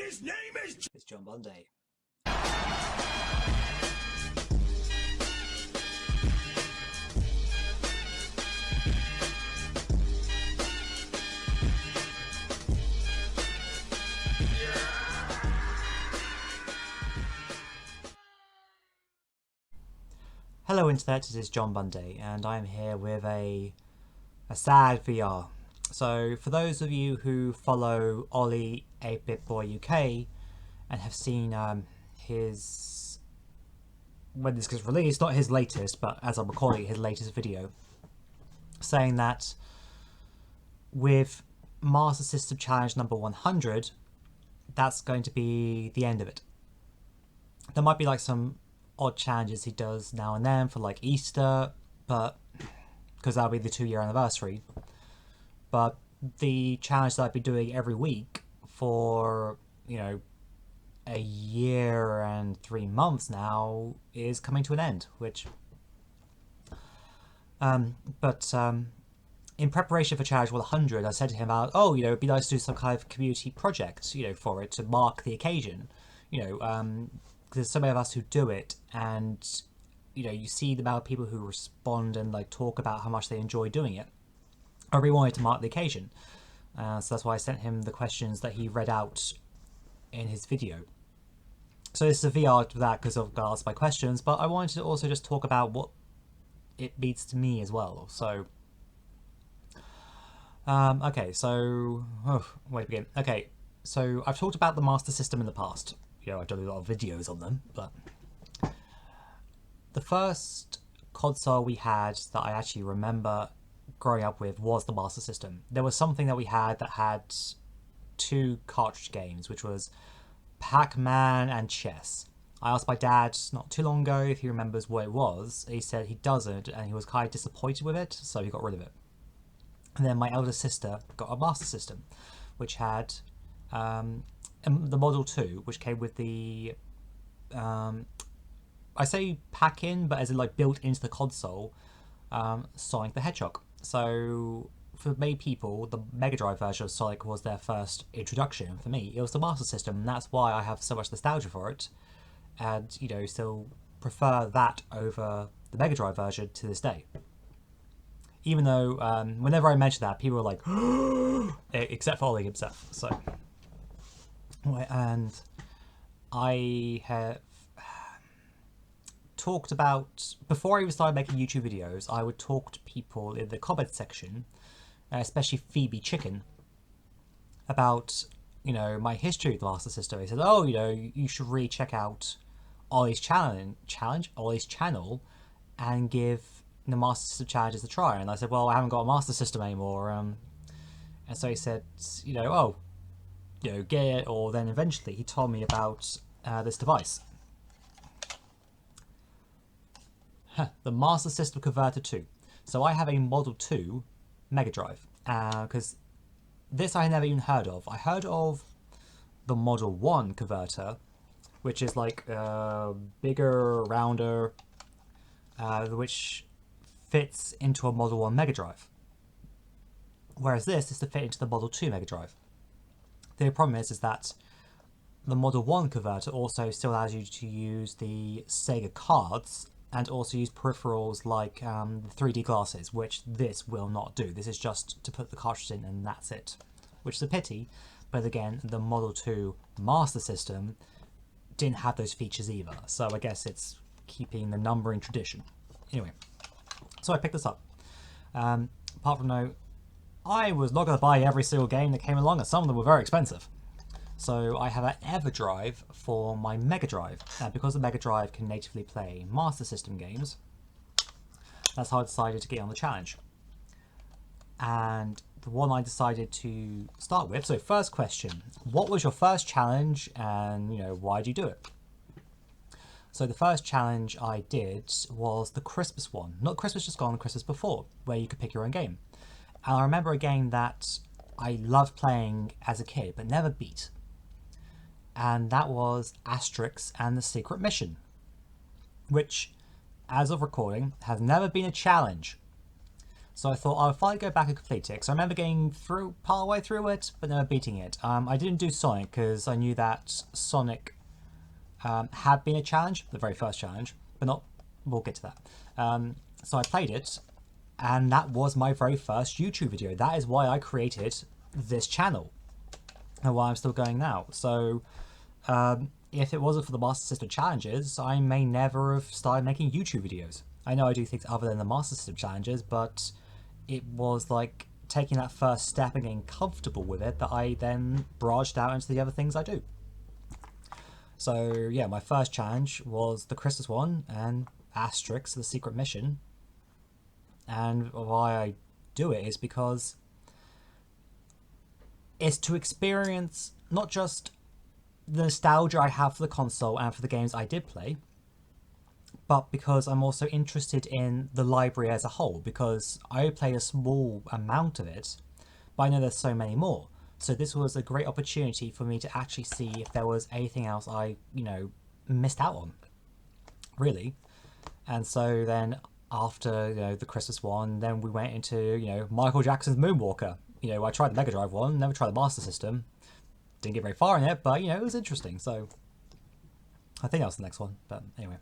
his name is... It's John Bunday. Hello Internet, this is John Bunday, and I am here with a sad VR. So for those of you who follow Ollie 8-Bit Boy UK and have seen his, when this gets released, not his latest, but as I'm recording his latest video, saying that with Master System Challenge number 100, that's going to be the end of it. There might be like some odd challenges he does now and then for like Easter, but because that'll be the 2-year anniversary. But the challenge that I've been doing every week for, you know, a year and 3 months now is coming to an end, which in preparation for Challenge 100, I said to him about, oh, you know, it'd be nice to do some kind of community project, you know, for it to mark the occasion, you know, there's so many of us who do it, and you know, you see the amount of people who respond and like talk about how much they enjoy doing it. I really wanted to mark the occasion, so that's why I sent him the questions that he read out in his video. So this is a VR to that because I've asked my questions, but I wanted to also just talk about what it means to me as well. So okay, so where to begin? Okay, so I've talked about the Master System in the past. You know, I've done a lot of videos on them, but the first console we had that I actually remember growing up with was the Master System. There was something that we had that had 2 cartridge games, which was Pac-Man and chess. I asked my dad not too long ago if he remembers what it was. He said he doesn't, and he was kind of disappointed with it, so he got rid of it. And then my elder sister got a Master System, which had the Model 2, which came with the I say pack-in, but as in like built into the console, Sonic the Hedgehog. So for many people, the Mega Drive version of Sonic was their first introduction. For me, it was the Master System, and that's why I have so much nostalgia for it, and you know, still prefer that over the Mega Drive version to this day. Even though whenever I mention that, people are like, except for Ollie himself. So, and I have talked about, before I even started making YouTube videos, I would talk to people in the comment section, especially Phoebe Chicken, about, you know, my history with the Master System. He said, oh, you know, you should really check out Ollie's Ollie's channel, and give the Master System challenges a try. And I said, well, I haven't got a Master System anymore. And so he said, you know, oh, you know, get it. Or then eventually he told me about this device. The Master System Converter 2. So I have a Model 2 Mega Drive, because this I had never even heard of. I heard of the Model 1 converter, which is like bigger, rounder, which fits into a Model 1 Mega Drive. Whereas this is to fit into the Model 2 Mega Drive. The problem is that the Model 1 converter also still allows you to use the Sega cards and also use peripherals like the 3D glasses, which this will not do. This is just to put the cartridge in and that's it, which is a pity. But again, the Model 2 Master System didn't have those features either, so I guess it's keeping the numbering tradition. Anyway, so I picked this up. Apart from no, I was not going to buy every single game that came along, and some of them were very expensive. So I have an EverDrive for my Mega Drive, and because the Mega Drive can natively play Master System games, that's how I decided to get on the challenge. And the one I decided to start with, so first question, what was your first challenge, and you know, why did you do it? So the first challenge I did was the Christmas one, not Christmas just gone, Christmas before, where you could pick your own game. And I remember a game that I loved playing as a kid but never beat, and that was Asterix and the Secret Mission, which, as of recording, has never been a challenge. So I thought I'll finally go back and complete it. Because I remember getting through part of the way through it, but never beating it. I didn't do Sonic because I knew that Sonic had been a challenge, the very first challenge, but not. We'll get to that. So I played it, and that was my very first YouTube video. That is why I created this channel, and why I'm still going now. So if it wasn't for the Master System challenges, I may never have started making YouTube videos. I know I do things other than the Master System challenges, but it was like taking that first step and getting comfortable with it that I then branched out into the other things I do. So yeah, my first challenge was the Christmas one and Asterix, the secret mission. And why I do it is because it's to experience not just the nostalgia I have for the console and for the games I did play, but because I'm also interested in the library as a whole, because I played a small amount of it, but I know there's so many more. So this was a great opportunity for me to actually see if there was anything else I, missed out on, really. And so then after, the Christmas one, then we went into, Michael Jackson's Moonwalker. I tried the Mega Drive one, never tried the Master System. Didn't get very far in it, but, it was interesting. So I think that was the next one, but anyway.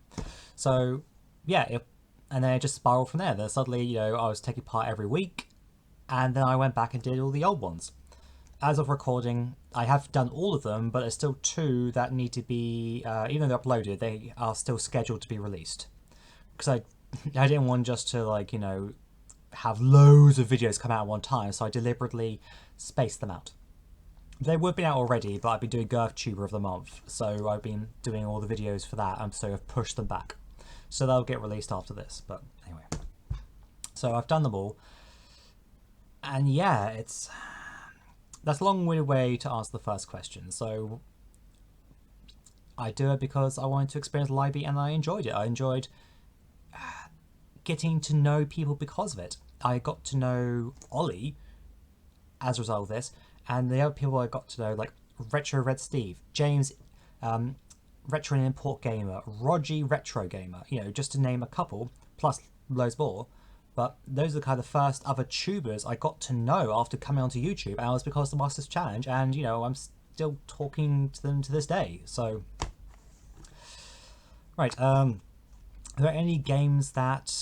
So, yeah, and then it just spiraled from there. Then suddenly, I was taking part every week, and then I went back and did all the old ones. As of recording, I have done all of them, but there's still 2 that need to be, even though they're uploaded, they are still scheduled to be released. Because I didn't want just to, have loads of videos come out at one time, so I deliberately spaced them out. They would have been out already, but I've been doing GirthTuber of the Month, so I've been doing all the videos for that, and so I've pushed them back. So they'll get released after this, but anyway. So I've done them all. And yeah, that's a long-winded way to answer the first question. So I do it because I wanted to experience the library, and I enjoyed it. I enjoyed getting to know people because of it. I got to know Ollie as a result of this, and the other people I got to know, like Retro Red Steve, James, Retro and Import Gamer, Rogie Retro Gamer, just to name a couple, plus loads more. But those are kind of the first other tubers I got to know after coming onto YouTube, and it was because of the Masters Challenge, and I'm still talking to them to this day. So, right, are there any games that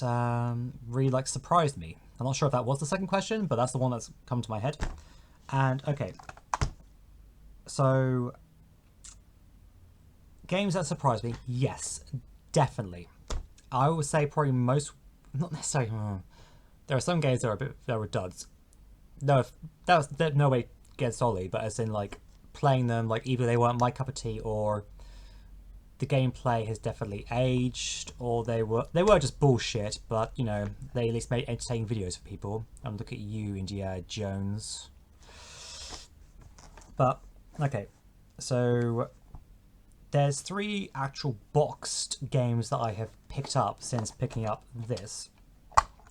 really surprised me? I'm not sure if that was the second question, but that's the one that's come to my head. And okay, so games that surprised me, yes, definitely. I would say probably most, not necessarily. There are some games that were duds. No, that no way against Ollie, but as in playing them, either they weren't my cup of tea, or the gameplay has definitely aged, or they were just bullshit. But they at least made entertaining videos for people. Look at you, Indiana Jones. But okay, so there's 3 actual boxed games that I have picked up since picking up this.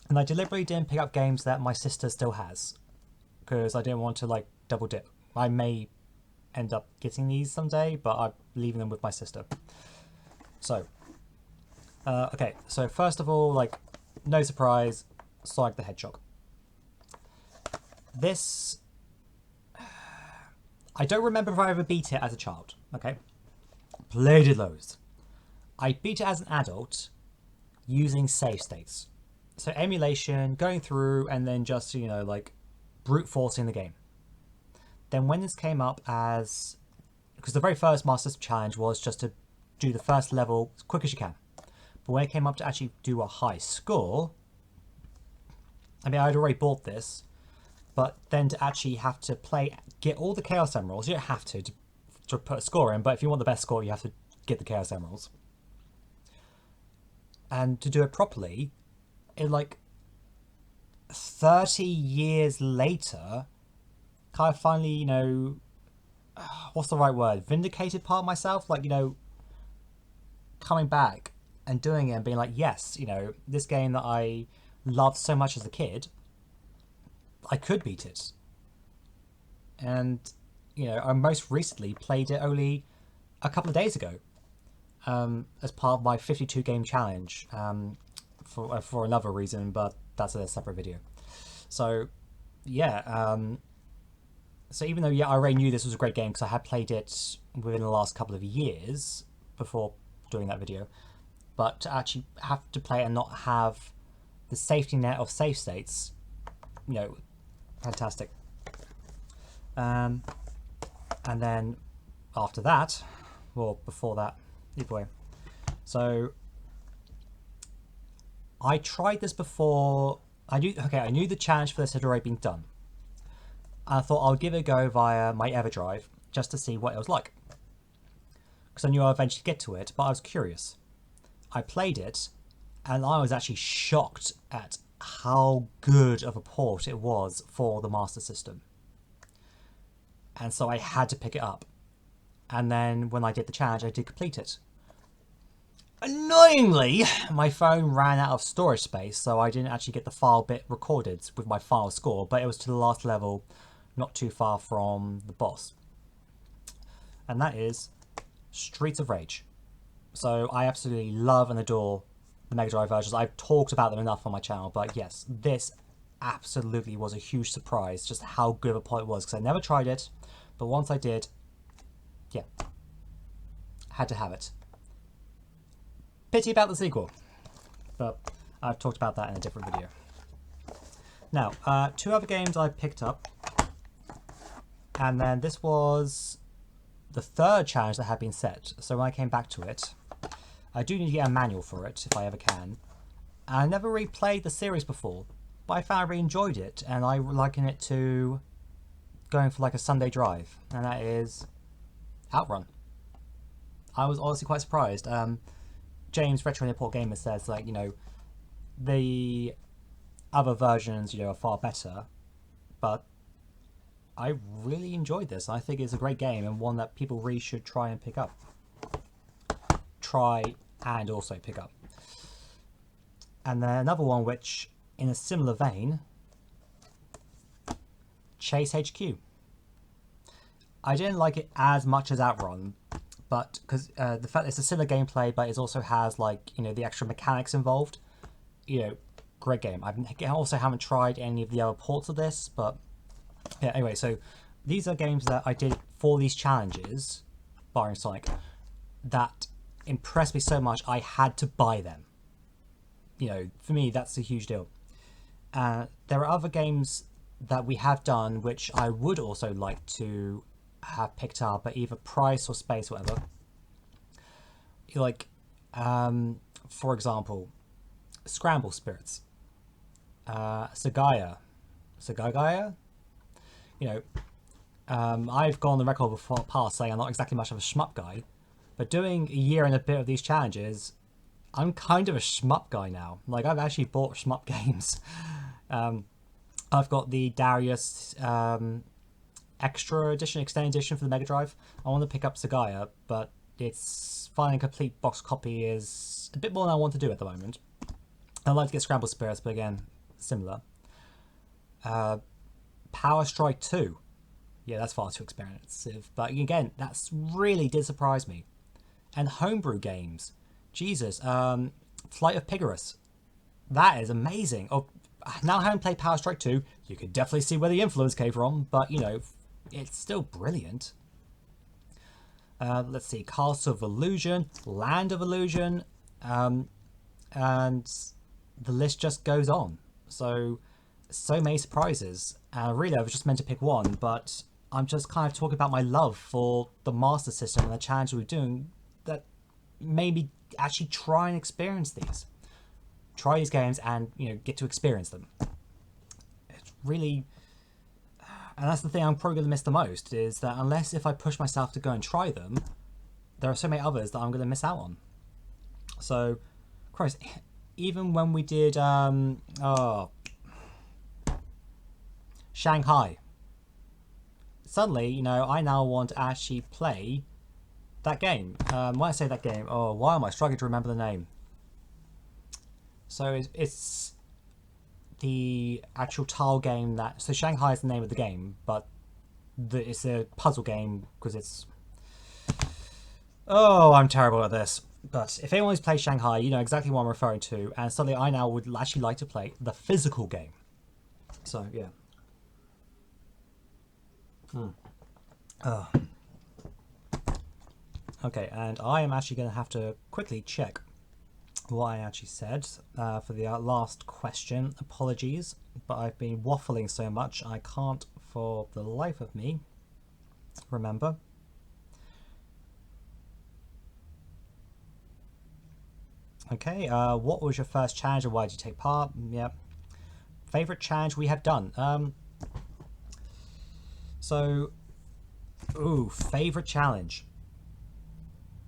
And I deliberately didn't pick up games that my sister still has, because I didn't want to double dip. I may end up getting these someday, but I'm leaving them with my sister. So, okay, so first of all, no surprise, Sonic the Hedgehog. This, I don't remember if I ever beat it as a child, okay? Played it loads. I beat it as an adult using save states. So emulation, going through, and then just, brute forcing the game. Then when this came up as, because the very first Masters Challenge was just to do the first level as quick as you can. But when it came up to actually do a high score, I mean, I'd already bought this, but then to actually have to get all the Chaos Emeralds, you don't have to put a score in, but if you want the best score, you have to get the Chaos Emeralds. And to do it properly, in 30 years later, kind of finally, what's the right word? Vindicated part of myself, coming back and doing it and being yes, this game that I loved so much as a kid, I could beat it. And, I most recently played it only a couple of days ago, as part of my 52 game challenge, for another reason, but that's a separate video. So yeah, so even though, yeah, I already knew this was a great game because I had played it within the last couple of years before doing that video, but to actually have to play it and not have the safety net of save states, you know, fantastic. And then after that, well, before that, either way. So I tried this before. I knew the challenge for this had already been done. I thought I'll give it a go via my EverDrive just to see what it was like. Because I knew I'd eventually get to it, but I was curious. I played it, and I was actually shocked at how good of a port it was for the Master System. And so I had to pick it up. And then when I did the challenge, I did complete it. Annoyingly, my phone ran out of storage space, so I didn't actually get the file bit recorded with my final score, but it was to the last level, not too far from the boss. And that is Streets of Rage. So I absolutely love and adore the Mega Drive versions. I've talked about them enough on my channel, but yes, this absolutely was a huge surprise, just how good of a port it was, because I never tried it, but once I did, yeah, had to have it. Pity about the sequel, but I've talked about that in a different video. Now, two other games I picked up, and then this was the third challenge that had been set. So when I came back to it, I do need to get a manual for it if I ever can. I never really played the series before, but I found I really enjoyed it, and I liken it to going for like a Sunday drive, and that is Outrun. I was honestly quite surprised. James Retro Import Gamer says, like, you know, the other versions, you know, are far better, but I really enjoyed this. I think it's a great game and one that people really should try and pick up. Try and also pick up. And then another one which, in a similar vein, Chase HQ. I didn't like it as much as Outrun, but because the fact it's a similar gameplay, but it also has, like, you know, the extra mechanics involved. You know, great game. I also haven't tried any of the other ports of this, but yeah. Anyway, so these are games that I did for these challenges, barring Sonic, that impressed me so much I had to buy them. You know, for me, that's a huge deal. There are other games that we have done which I would also like to have picked up at either price or space, whatever. Like, for example, Scramble Spirits, Sagaya, you know, I've gone on the record before past saying I'm not exactly much of a shmup guy, but doing a year and a bit of these challenges, I'm kind of a shmup guy now. Like, I've actually bought shmup games. I've got the Darius extra edition, extended edition for the Mega Drive. I want to pick up Sagaya, but its finding a complete box copy is a bit more than I want to do at the moment. I'd like to get Scramble Spirits, but again, similar. Power Strike 2. Yeah, that's far too expensive, but again, that's really did surprise me. And homebrew games. Jesus. Flight of Pigorus. That is amazing. Oh, now having played Power Strike 2, you can definitely see where the influence came from, but, you know, it's still brilliant. Let's see, Castle of Illusion, Land of Illusion, and the list just goes on. So many surprises. Really, I was just meant to pick one, but I'm just kind of talking about my love for the Master System and the challenge we're doing that made me actually try and experience these. Try these games and, you know, get to experience them. It's really... And that's the thing I'm probably going to miss the most, is that unless if I push myself to go and try them, there are so many others that I'm going to miss out on. So, Christ, even when we did Shanghai, suddenly, you know, I now want to actually play that game. When I say that game, oh, why am I struggling to remember the name? So it's the actual tile game that... So Shanghai is the name of the game, but it's a puzzle game because it's... Oh, I'm terrible at this. But if anyone's played Shanghai, you know exactly what I'm referring to. And suddenly I now would actually like to play the physical game. So yeah. Okay, and I am actually going to have to quickly check what I actually said for the last question. Apologies, but I've been waffling so much I can't for the life of me remember. Okay, what was your first challenge and why did you take part? Yeah. Favorite challenge we have done. Favorite challenge.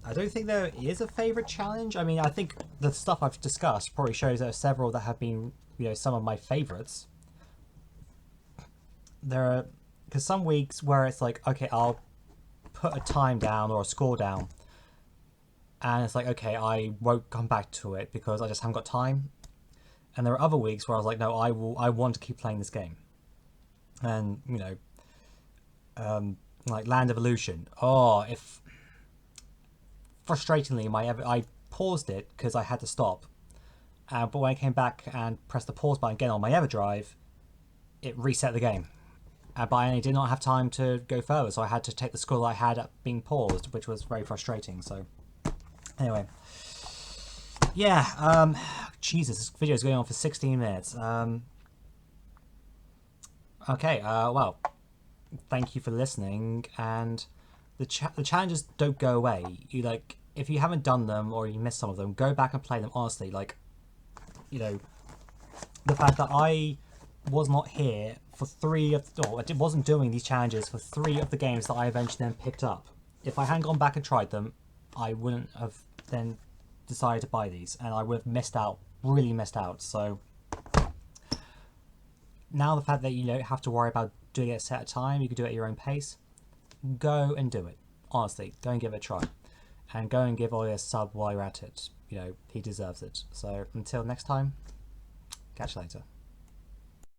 I don't think there is a favorite challenge. I mean, I think the stuff I've discussed probably shows there are several that have been, some of my favorites. There are, because some weeks where it's like, okay, I'll put a time down or a score down, and it's like, okay, I won't come back to it because I just haven't got time. And there are other weeks where I was like, no, I want to keep playing this game. And like Land Evolution. Oh, if frustratingly, I paused it because I had to stop. But when I came back and pressed the pause button again on my EverDrive, it reset the game. But I did not have time to go further, so I had to take the score that I had at being paused, which was very frustrating. So, anyway, yeah. Jesus, this video is going on for 16 minutes. Okay. Well, thank you for listening, and the challenges don't go away. If you haven't done them or you missed some of them, go back and play them honestly. The fact that I was not here for I wasn't doing these challenges for 3 of the games that I eventually then picked up. If I hadn't gone back and tried them, I wouldn't have then decided to buy these, and I would have really missed out. So now the fact that you don't have to worry about doing it at a time, you can do it at your own pace, go and do it. Honestly, go and give it a try. And go and give Ollie a sub while you're at it. He deserves it. So until next time, catch you later.